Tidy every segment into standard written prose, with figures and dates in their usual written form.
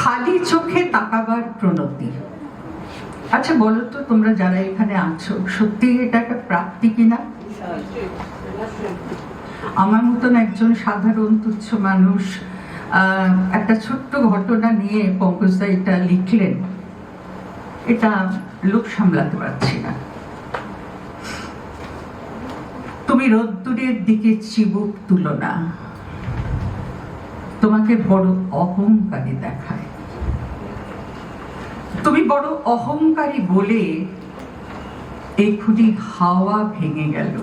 খালি চোখে তাকাবার প্রণতি। আচ্ছা বলো তো, তোমরা যারা এখানে আছো, সত্যি এটা একটা প্রাপ্তি কিনা? আমার মতন একজন সাধারণ তুচ্ছ মানুষ একটা ছোট্ট ঘটনা নিয়ে পঙ্কজদা এটা লিখলেন, এটা লোক সামলাতে পারছি না। তুমি রোদ্দুরের দিকে চিবুক তুলো না, তোমাকে বড় অহংকারী দেখায়। তুমি বড় অহংকারী বলে এক্ষুনি হাওয়া ভেঙে গেল,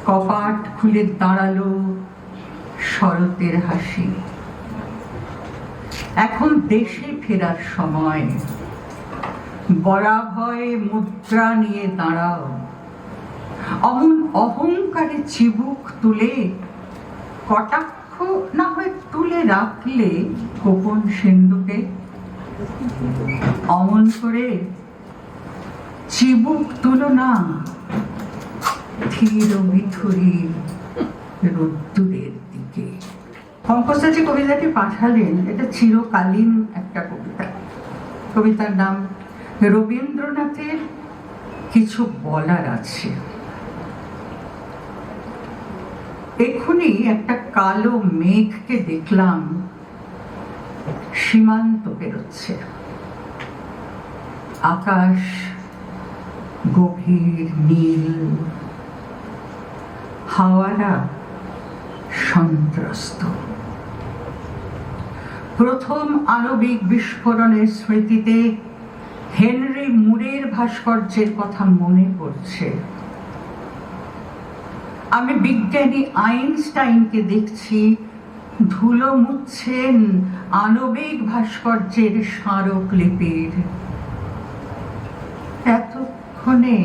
কপাট খুলে দাঁড়ালো শরতের হাসি। এখন দেশে ফেরার সময়, বরাভয় মুদ্রা নিয়ে দাঁড়াও। অমন অহংকারে চিবুক তুলে কটাক্ষ না হয় তুলে রাখলে গোপন সিন্ধুকে, অমন করে চিবুক তুলো না ধীর মিথুরি রোদ্দুরের দিকে। পঙ্কজদা যে কবিতাটি পাঠালেন, এটা চিরকালীন একটা কবিতা। কবিতার নাম রবীন্দ্রনাথের কিছু বলার আছে। এক্ষুনি একটা কালো মেঘকে দেখলাম সীমান্ত পেরোচ্ছে। আকাশ গভীর নীল, হাওয়ারা সন্ত্রস্ত। প্রথম আণবিক বিস্ফোরণের স্মৃতিতে হেনরি মুরের ভাস্কর্যের কথা মনে পড়ছে। আমি বিজ্ঞানী আইনস্টাইনকে দেখছি ধুলো মুছছেন আণবিক ভাস্কর্যের স্মারকলিপির। এতক্ষণে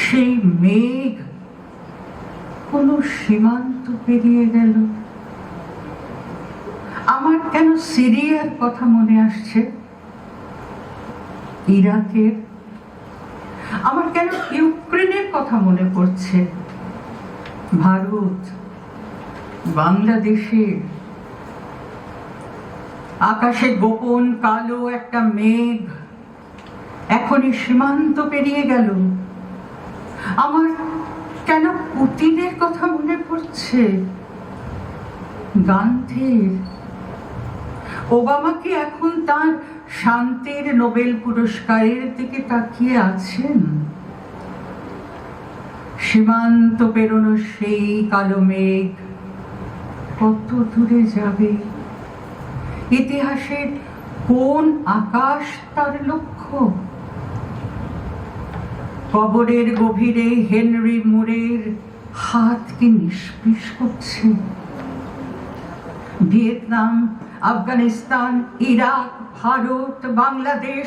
সেই মেঘ কোন সীমান্ত পেরিয়ে গেল। আমার কেন সিরিয়ার কথা মনে আসছে, ইরাকের? আমার কেন ইউক্রেনের কথা মনে পড়ছে, ভারত, বাংলাদেশের? আকাশে গোপন কালো একটা মেঘ এখনই সীমান্ত পেরিয়ে গেল। আমার কেন পুতিনের কথা মনে পড়ছে, গান্ধীর? ওবামা কি এখন তার শান্তির নোবেল পুরস্কারের দিকে তাকিয়ে আছেন? সীমান্ত পেরোনো সেই কালো মেঘ কত দূরে যাবে? ইতিহাসের কোন আকাশ তার লক্ষ্য? কবরের গভীরে হেনরি মুরের হাত কি নিষ্পিস করছে? Vietnam, Afghanistan, Iraq, Bharat, Bangladesh,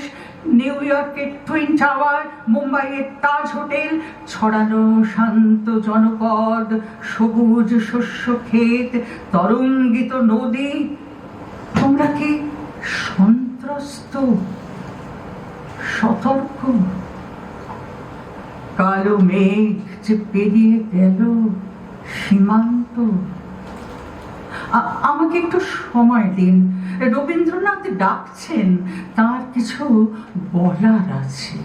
new ইয়র্কের টুইন টাওয়ার, মুম্বাইয়ের তাজ হোটেল, ছড়ানো শান্ত জনপদ, সবুজ শস্য ক্ষেত, তরঙ্গিত নদী, তোমরা কি সন্ত্রস্ত, সতর্ক? কালো মেঘ যে পেরিয়ে গেল সীমান্ত। আমাকে একটু সময় দিন, রবীন্দ্রনাথ ডাকছেন, তার কিছু বলার আছে।